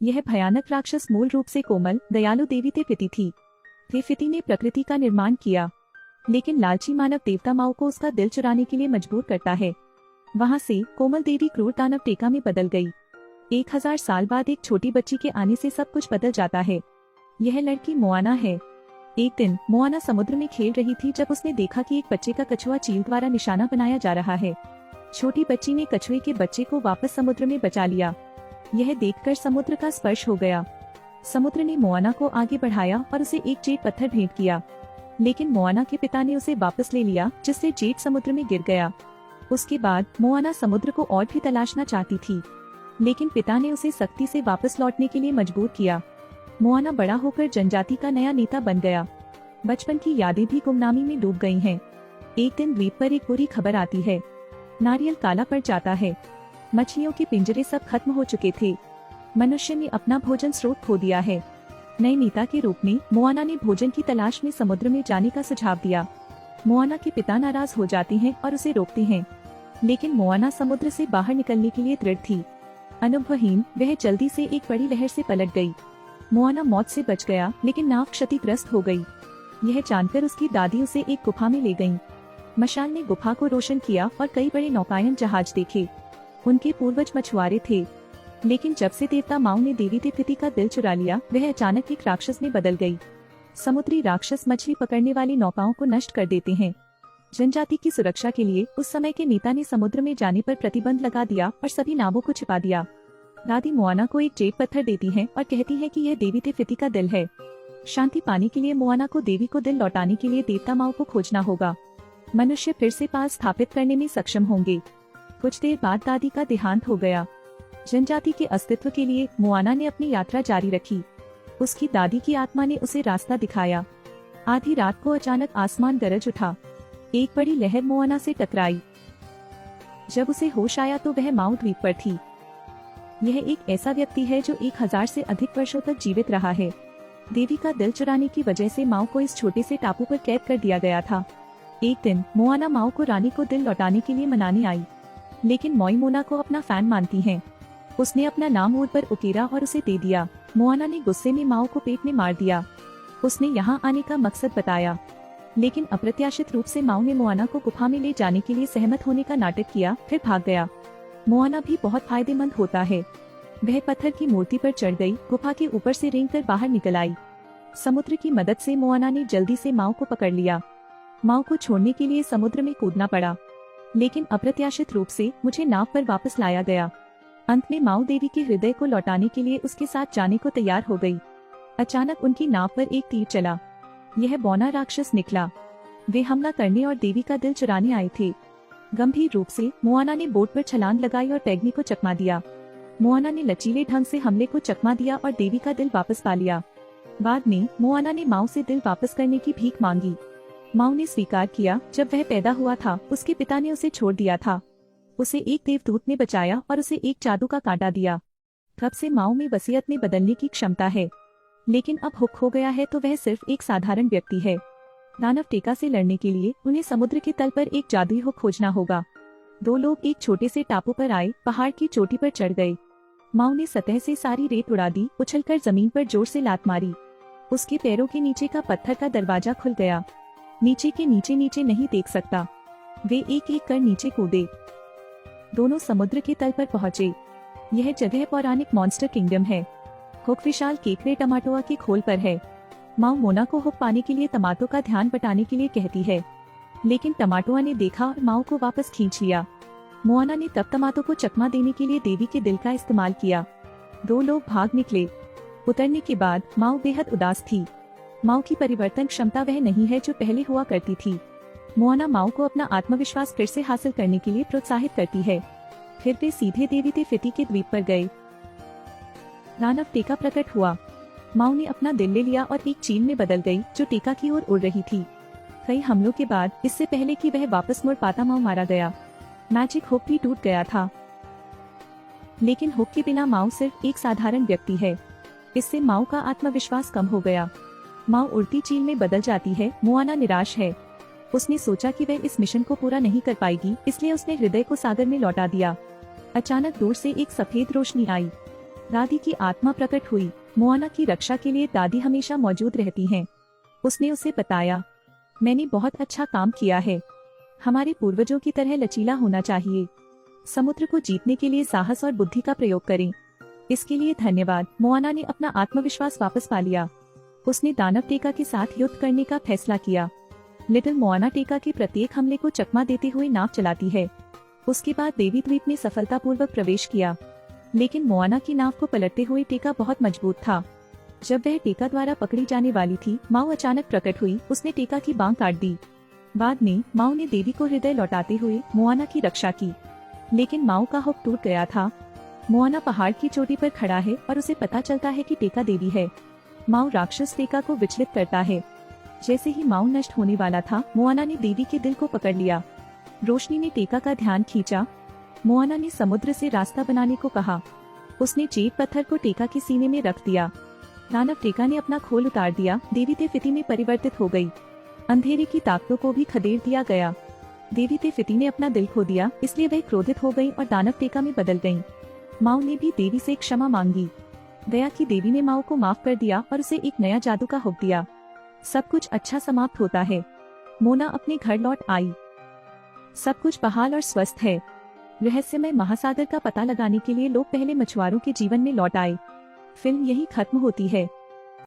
यह भयानक राक्षस मूल रूप से कोमल दयालु देवी तेफिति थी। तेफिति ने प्रकृति का निर्माण किया, लेकिन लालची मानव देवता माओ को उसका दिल चुराने के लिए मजबूर करता है। वहाँ से कोमल देवी क्रूर दानव टेका में बदल गई। 1000 साल बाद एक छोटी बच्ची के आने से सब कुछ बदल जाता है। यह लड़की मोआना है। एक दिन मोआना समुद्र में खेल रही थी जब उसने देखा कि एक बच्चे का कछुआ चील द्वारा निशाना बनाया जा रहा है। छोटी बच्ची ने कछुए के बच्चे को वापस समुद्र में बचा लिया। यह देखकर समुद्र का स्पर्श हो गया। समुद्र ने मोआना को आगे बढ़ाया और उसे एक जेट पत्थर भेंट किया, लेकिन मोआना के पिता ने उसे वापस ले लिया, जिससे जेट समुद्र में गिर गया। उसके बाद मोआना समुद्र को और भी तलाशना चाहती थी, लेकिन पिता ने उसे सख्ती से वापस लौटने के लिए मजबूर किया। मोआना बड़ा होकर जनजाति का नया नेता बन गया। बचपन की यादें भी गुमनामी में डूब गई हैं। एक दिन द्वीप पर एक बुरी खबर आती है। नारियल काला पड़ जाता है। मछलियों के पिंजरे सब खत्म हो चुके थे। मनुष्य ने अपना भोजन स्रोत खो दिया है। नए नेता के रूप में मोआना ने भोजन की तलाश में समुद्र में जाने का सुझाव दिया। मोआना के पिता नाराज हो जाते हैं और उसे रोकते हैं, लेकिन मोआना समुद्र से बाहर निकलने के लिए दृढ़ थी। अनुभवहीन वह जल्दी से एक बड़ी लहर से पलट गई। मोआना मौत से बच गया, लेकिन नाव क्षतिग्रस्त हो गई। यह जानकर उसकी दादी उसे एक गुफा में ले गईं। मशाल ने गुफा को रोशन किया और कई बड़े नौकायन जहाज देखे। उनके पूर्वज मछुआरे थे, लेकिन जब से देवता माओ ने देवी तेफिति का दिल चुरा लिया, वह अचानक एक राक्षस में बदल गई। समुद्री राक्षस मछली पकड़ने वाली नौकाओं को नष्ट कर देते हैं। जनजाति की सुरक्षा के लिए उस समय के नेता ने समुद्र में जाने पर प्रतिबंध लगा दिया और सभी नावों को छिपा दिया। दादी मोआना को एक जेट पत्थर देती हैं और कहती है कि यह देवी तेफिति का दिल है। शांति पाने के लिए मोआना को देवी को दिल लौटाने के लिए देवता माओ को खोजना होगा। मनुष्य फिर से पाल स्थापित करने में सक्षम होंगे। कुछ देर बाद दादी का देहांत हो गया। जनजाति के अस्तित्व के लिए मोआना ने अपनी यात्रा जारी रखी। उसकी दादी की आत्मा ने उसे रास्ता दिखाया। आधी रात को अचानक आसमान गरज उठा। एक बड़ी लहर मोआना से टकराई। जब उसे होश आया तो वह माओ द्वीप पर थी। यह एक ऐसा व्यक्ति है जो 1000 से अधिक वर्षों तक जीवित रहा है। देवी का दिल चुराने की वजह से माओ को इस छोटे से टापू पर कैद कर दिया गया था। एक दिन मोआना माओ को रानी को दिल लौटाने के लिए मनाने आई, लेकिन मोइमोना को अपना फैन मानती है। उसने अपना नाम ऊर पर उकेरा और उसे दे दिया। मोआना ने गुस्से में माओ को पेट में मार दिया। उसने यहाँ आने का मकसद बताया, लेकिन अप्रत्याशित रूप से माओ ने मोआना को गुफा में ले जाने के लिए सहमत होने का नाटक किया, फिर भाग गया। मोआना भी बहुत फायदेमंद होता है। वह पत्थर की मूर्ति पर चढ़ गई, गुफा के ऊपर से रेंगकर बाहर निकल आई। समुद्र की मदद से मोआना ने जल्दी से माओ को पकड़ लिया। माओ को छोड़ने के लिए समुद्र में कूदना पड़ा, लेकिन अप्रत्याशित रूप से मुझे नाव पर वापस लाया गया। अंत में माओ देवी के हृदय को लौटाने के लिए उसके साथ जाने को तैयार हो गई। अचानक उनकी नाव पर एक तीर चला। यह बौना राक्षस निकला। वे हमला करने और देवी का दिल चुराने आए थे। गंभीर रूप से मोआना ने बोट पर छलांग लगाई और पैगनी को चकमा दिया। मोआना ने लचीले ढंग से हमले को चकमा दिया और देवी का दिल वापस पा लिया। बाद में मोआना ने माओ से दिल वापस करने की भीख मांगी। माओ ने स्वीकार किया। जब वह पैदा हुआ था, उसके पिता ने उसे छोड़ दिया था। उसे एक देवदूत ने बचाया और उसे एक जादू का कांटा दिया। तब से माओ में वसीयत में बदलने की क्षमता है, लेकिन अब हुक हो गया है तो वह सिर्फ एक साधारण व्यक्ति है। दानव टेका से लड़ने के लिए उन्हें समुद्र के तल पर एक जादुई हुक खोजना होगा। दो लोग एक छोटे से टापू पर आए, पहाड़ की चोटी पर चढ़ गए। माओ ने सतह से सारी रेत उड़ा दी, उछलकर जमीन पर जोर से लात मारी। उसके पैरों के नीचे का पत्थर का दरवाजा खुल गया। नीचे के नीचे नीचे नहीं देख सकता। वे एक एक कर नीचे कूदे। दोनों समुद्र के तल पर पहुँचे। यह जगह पौराणिक मॉन्स्टर किंगडम है। हुक विशाल केकरे टमाटोआ के खोल पर है। माओ मोना को हुक पाने के लिए टमाटो का ध्यान बटाने के लिए कहती है, लेकिन टमाटोआ ने देखा और माओ को वापस खींच लिया। मोआना ने तब टमाटो को चकमा देने के लिए देवी के दिल का इस्तेमाल किया। दो लोग भाग निकले। उतरने के बाद माओ बेहद उदास थी। माओ की परिवर्तन क्षमता वह नहीं है जो पहले हुआ करती थी। मोआना माओ को अपना आत्मविश्वास फिर से हासिल करने के लिए प्रोत्साहित करती है। फिर वे सीधे देवी तेफिति के द्वीप पर गए। दानव टेका प्रकट हुआ। माओ ने अपना दिल ले लिया और एक चील में बदल गई जो टेका की ओर उड़ रही थी। कई हमलों के बाद, इससे पहले कि वह वापस मुड़ पाता, माओ मारा गया। मैजिक हुक भी टूट गया था, लेकिन हुक के बिना माओ सिर्फ एक साधारण व्यक्ति है। इससे माओ का आत्मविश्वास कम हो गया। माओ उड़ती चील में बदल जाती है। मोआना निराश है। उसने सोचा कि वह इस मिशन को पूरा नहीं कर पाएगी, इसलिए उसने हृदय को सागर में लौटा दिया। अचानक दूर से एक सफेद रोशनी आई। दादी की आत्मा प्रकट हुई। मोआना की रक्षा के लिए दादी हमेशा मौजूद रहती हैं। उसने उसे बताया, मैंने बहुत अच्छा काम किया है। हमारे पूर्वजों की तरह लचीला होना चाहिए। समुद्र को जीतने के लिए साहस और बुद्धि का प्रयोग करें। इसके लिए धन्यवाद। मोआना ने अपना आत्मविश्वास वापस पा लिया। उसने दानव टेका के साथ युद्ध करने का फैसला किया। लिटिल मोआना टेका के प्रत्येक हमले को चकमा देते हुए नाव चलाती है। उसके बाद देवी द्वीप में सफलतापूर्वक प्रवेश किया, लेकिन मोआना की नाव को पलटते हुए टेका बहुत मजबूत था। जब वह टेका द्वारा पकड़ी जाने वाली थी, माओ अचानक प्रकट हुई। उसने टेका की बांह काट दी। बाद में माओ ने देवी को हृदय लौटाते हुए मोआना की रक्षा की, लेकिन माओ का हुक टूट गया था। मोआना पहाड़ की चोटी पर खड़ा है और उसे पता चलता है कि टेका देवी है। माओ राक्षस टेका को विचलित करता है। जैसे ही माओ नष्ट होने वाला था, मोआना ने देवी के दिल को पकड़ लिया। रोशनी ने टेका का ध्यान खींचा। मोआना ने समुद्र से रास्ता बनाने को कहा। उसने चेप पत्थर को टेका के सीने में रख दिया। दानव टेका ने अपना खोल उतार दिया। देवी तेफिती में परिवर्तित हो गई। अंधेरे की ताकतों को भी खदेड़ दिया गया। देवी तेफिती ने अपना दिल खो दिया, इसलिए वह क्रोधित हो गई और दानव टेका में बदल गईं। माओ ने भी देवी से क्षमा मांगी। दया की देवी ने माओ को माफ कर दिया और उसे एक नया जादू का हुक दिया। सब कुछ अच्छा समाप्त होता है। मोना अपने घर लौट आई। सब कुछ बहाल और स्वस्थ है। रहस्यमय महासागर का पता लगाने के लिए लोग पहले मछुआरों के जीवन में लौट आए। फिल्म यही खत्म होती है।